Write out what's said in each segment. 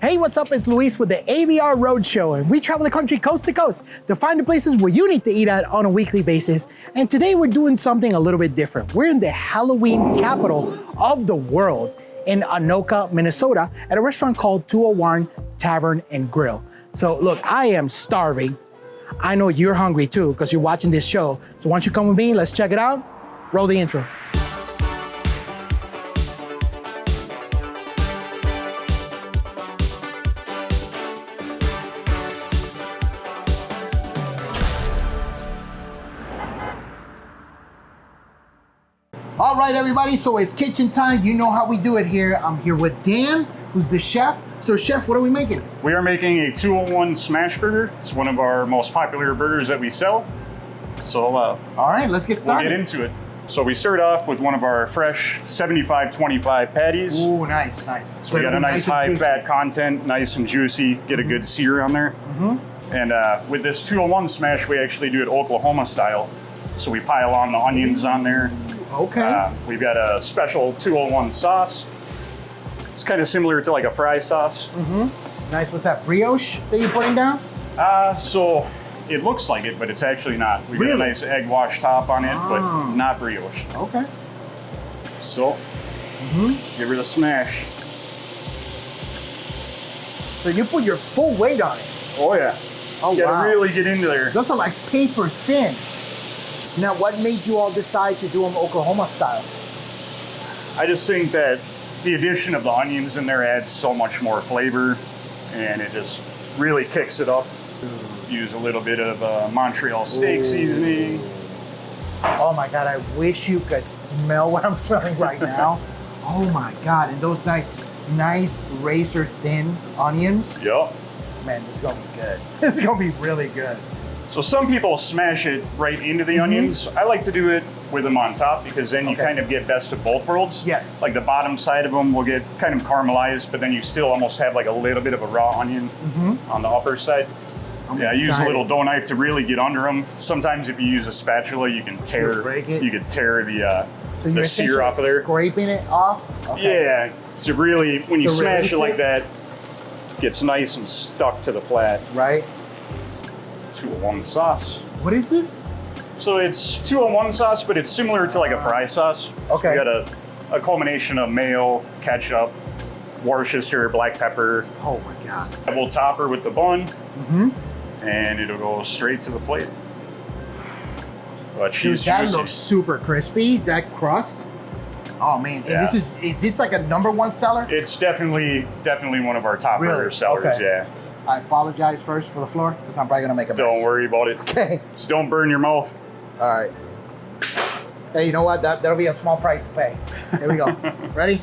Hey, what's up? It's Luis with the ABR Roadshow, and we travel the country coast to coast to find the places where you need to eat at on a weekly basis. And today we're doing something a little bit different. We're in the Halloween capital of the world in Anoka, Minnesota, at a restaurant called 201 Tavern and Grill. So look, I am starving. I know you're hungry too, because you're watching this show. So why don't you come with me? Let's check it out. Roll the intro. All right, everybody, so it's kitchen time. You know how we do it here. I'm here with Dan, who's the chef. So chef, what are we making? We are making a 201 smashburger. It's one of our most popular burgers that we sell. So all right, let's get started. We'll get into it. So we start off with one of our fresh 75-25 patties. Ooh, nice, nice. So we got a nice high fat content, nice and juicy, get a good sear on there. And with this 201 smash, we actually do it Oklahoma style. So we pile on the onions on there. Okay. We've got a special 201 sauce. It's kind of similar to like a fry sauce. Nice. What's that, brioche that you're putting down? So it looks like it, but it's actually not. We got a nice egg wash top on it, but not brioche. Okay. So give it a smash. So you put your full weight on it. Oh yeah. Oh, you gotta really get into there. Those are like paper thin. Now, what made you all decide to do them Oklahoma style? I just think that the addition of the onions in there adds so much more flavor, and it just really kicks it up. Use a little bit of Montreal steak seasoning. Oh my God, I wish you could smell what I'm smelling right now. Oh my God, and those nice razor thin onions. Yep. Man, this is gonna be good. This is gonna be really good. So some people smash it right into the onions. I like to do it with them on top because then you kind of get best of both worlds. Yes. Like the bottom side of them will get kind of caramelized, but then you still almost have like a little bit of a raw onion on the upper side. I use a little dough knife to really get under them. Sometimes if you use a spatula, you can tear the sear off of there. Scraping it off? Okay. Yeah. So really, when you smash it like that, it gets nice and stuck to the flat. Right. 201 sauce. What is this? So it's 201 sauce, but it's similar to like a fry sauce. Okay. So we got a culmination of mayo, ketchup, Worcester, black pepper. Oh my God. We'll topper with the bun, and it'll go straight to the plate. Dude, that looks super crispy, that crust. Oh man, and is this like a #1 seller? It's definitely one of our top burger sellers, Okay. yeah. I apologize first for the floor, because I'm probably gonna make a mess. Don't worry about it. Okay. Just don't burn your mouth. All right. Hey, you know what? That'll be a small price to pay. Here we go. Ready?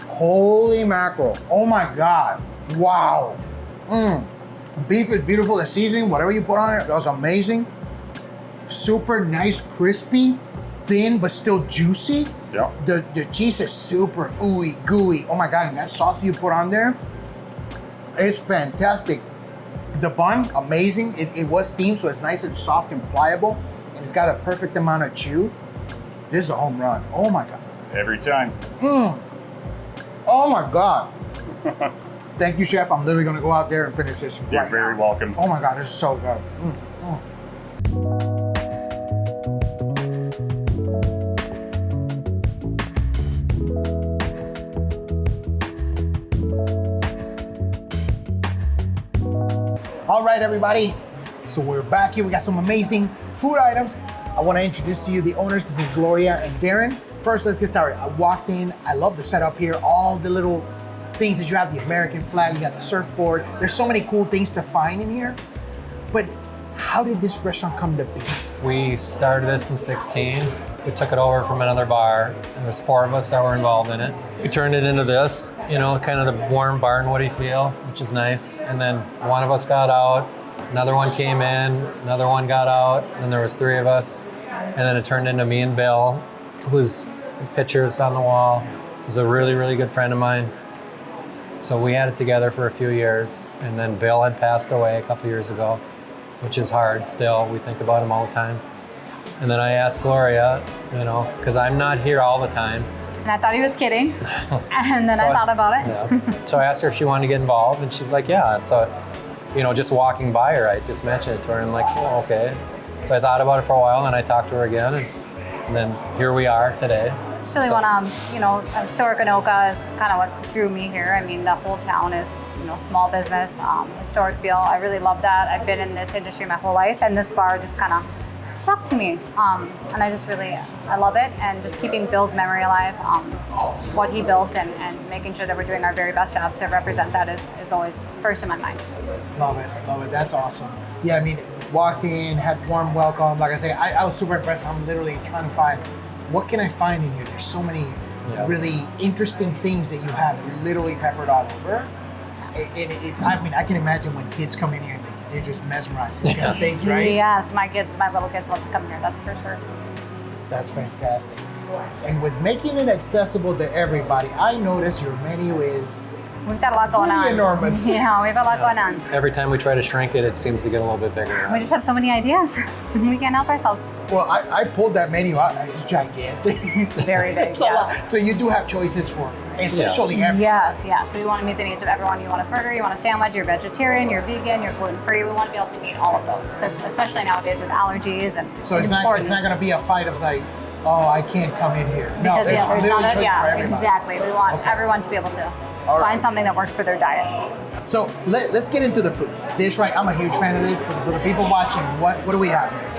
Holy mackerel. Oh my God. Wow. Beef is beautiful. The seasoning, whatever you put on it, that was amazing. Super nice, crispy, thin, but still juicy. Yeah. The cheese is super ooey gooey. Oh my God, and that sauce you put on there is fantastic. The bun, amazing. It was steamed, so it's nice and soft and pliable, and it's got a perfect amount of chew. This is a home run. Oh my God. Every time. Oh my God. Thank you, chef. I'm literally gonna go out there and finish this right now. You're very welcome. Oh my God, this is so good. All right, everybody. So we're back here. We got some amazing food items. I want to introduce to you the owners. This is Gloria and Darren. First, let's get started. I walked in. I love the setup here. All the little things that you have, the American flag, you got the surfboard. There's so many cool things to find in here. But how did this restaurant come to be? We started this in 16. We took it over from another bar. There was 4 of us that were involved in it. We turned it into this, kind of the warm barnwoody feel, which is nice. And then one of us got out, another one came in, another one got out, and there was 3 of us. And then it turned into me and Bill, who's pictures on the wall. He's a really, really good friend of mine. So we had it together for a few years, and then Bill had passed away a couple years ago, which is hard still. We think about him all the time. And then I asked Gloria, because I'm not here all the time. And I thought he was kidding. And then I thought about it. Yeah. So I asked her if she wanted to get involved, and she's like, yeah. So, just walking by her, I just mentioned it to her, and I'm like, oh, okay. So I thought about it for a while, and I talked to her again, and then here we are today. It's really historic Anoka is kind of what drew me here. I mean, the whole town is, small business, historic feel. I really love that. I've been in this industry my whole life, and this bar just kind of talked to me. And I love it. And just keeping Bill's memory alive, what he built, and making sure that we're doing our very best job to represent that is always first in my mind. Love it. That's awesome. Yeah, I mean, walked in, had warm welcome. Like I say, I was super impressed. I'm literally trying to find, what can I find in here? There's so many really interesting things that you have literally peppered all over. And I can imagine when kids come in here, they're just mesmerized looking at things, right? Yes, my little kids love to come here, that's for sure. That's fantastic. And with making it accessible to everybody, I notice your menu is We've got a lot going on. enormous. Yeah, we have a lot going on. Every time we try to shrink it, it seems to get a little bit bigger. We just have so many ideas. We can't help ourselves. Well, I pulled that menu out. It's gigantic. It's very big. It's a lot. So you do have choices for essentially everyone. Yes. So we want to meet the needs of everyone. You want a burger, you want a sandwich, you're vegetarian, you're vegan, you're gluten-free. We want to be able to meet all of those, because especially nowadays with allergies and So it's not going to be a fight of like, oh, I can't come in here. No, because, there's literally choices for everybody. Exactly. We want everyone to be able to find something that works for their diet. So let's get into the food. This, right? I'm a huge fan of this, but for the people watching, what do we have here?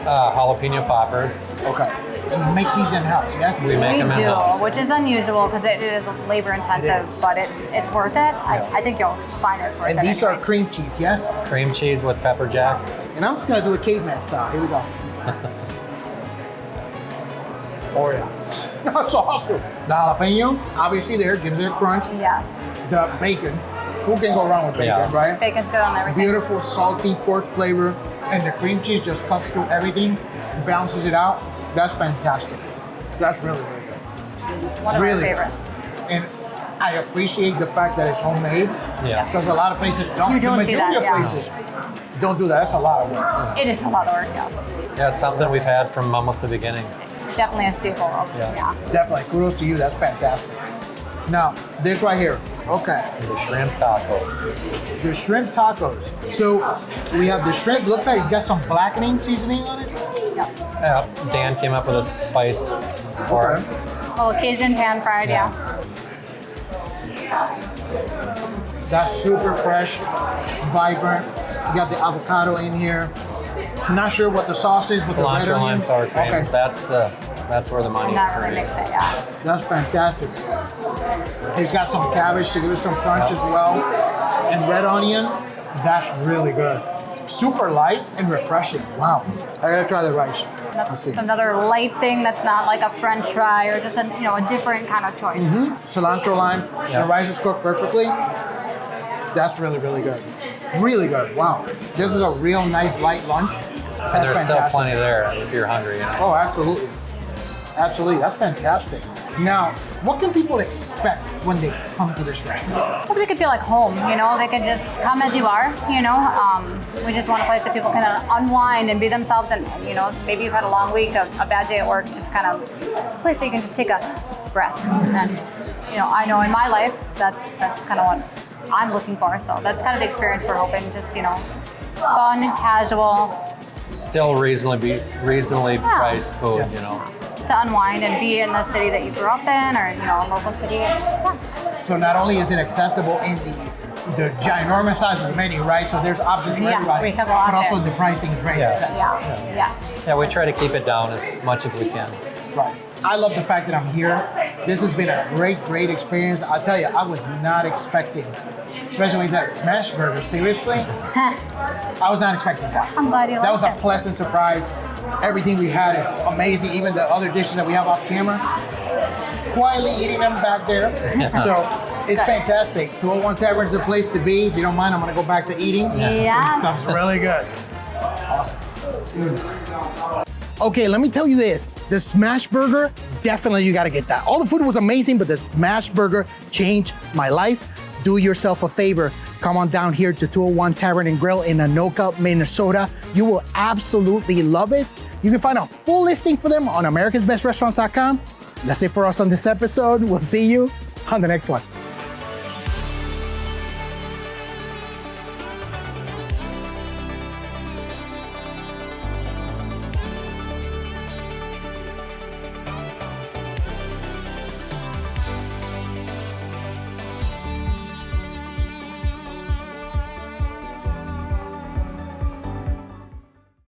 Jalapeno poppers. Okay. And you make these in-house, yes? We make them in-house. Which is unusual because it is labor intensive, but it's worth it. I think you'll find it's worth it. And these are anyway. cream cheese, yes? Cream cheese with pepper jack. And I'm just going to do a caveman style. Here we go. Oh, yeah. That's awesome. The jalapeno, obviously there, gives it a crunch. Yes. The bacon. Who can go wrong with bacon, right? Bacon's good on everything. Beautiful, salty pork flavor. And the cream cheese just cuts through everything, balances it out. That's fantastic. That's really, really good. One of Really our favorites. And I appreciate the fact that it's homemade. Yeah. Because a lot of places don't. You don't the see majority that, of places don't do that. That's a lot of work. It is a lot of work, yes. Yeah, it's something we've had from almost the beginning. Definitely a staple of Yeah. Definitely. Kudos to you. That's fantastic. Now, this right here. Okay. The shrimp tacos. The shrimp tacos. So we have the shrimp. Looks like it's got some blackening seasoning on it. Yep. Yeah, Dan came up with a spice for it. Well, Cajun pan fried, yeah. That's super fresh, vibrant. You got the avocado in here. I'm not sure what the sauce is, but the red Cilantro, onion. lime, sour cream. Okay. That's where the money And is that for really me. makes it, yeah. That's fantastic. He's got some cabbage to give it some crunch as well. And red onion, that's really good. Super light and refreshing. Wow. I gotta try the rice. That's just another light thing that's not like a French fry or just a different kind of choice. Cilantro lime. Yeah. The rice is cooked perfectly. That's really, really good. Really good. Wow. This is a real nice light lunch. And That's there's still fantastic. plenty there if you're hungry. Oh, absolutely. Absolutely. That's fantastic. Now, what can people expect when they come to this restaurant? Hope they could feel like home, They could just come as you are, We just want a place that people can unwind and be themselves, and, maybe you've had a long week, a bad day at work, just kind of a place that you can just take a breath. And, I know in my life, that's kind of what I'm looking for. So that's kind of the experience we're hoping, just, fun, casual. Still reasonably priced food, To unwind and be in the city that you grew up in, or, a local city. Yeah. So not only is it accessible in the ginormous size of the menu, right? So there's options for Yes, everybody. we have a lot But also there. the pricing is very Yeah. accessible. Yeah. Yes. Yeah, we try to keep it down as much as we can. Right. I love the fact that I'm here. This has been a great experience. I'll tell you, I was not expecting, especially with that smashburger. Seriously, I was not expecting that. I'm glad you That was a liked it. pleasant surprise. Everything we've had is amazing. Even the other dishes that we have off camera, quietly eating them back there. So it's fantastic. 201 Tavern is the place to be. If you don't mind, I'm gonna go back to eating. Yeah. This stuff's really good. Awesome. Okay, let me tell you this. The smash burger, definitely you gotta get that. All the food was amazing, but the smash burger changed my life. Do yourself a favor. Come on down here to 201 Tavern and Grill in Anoka, Minnesota. You will absolutely love it. You can find a full listing for them on americasbestrestaurants.com. That's it for us on this episode. We'll see you on the next one.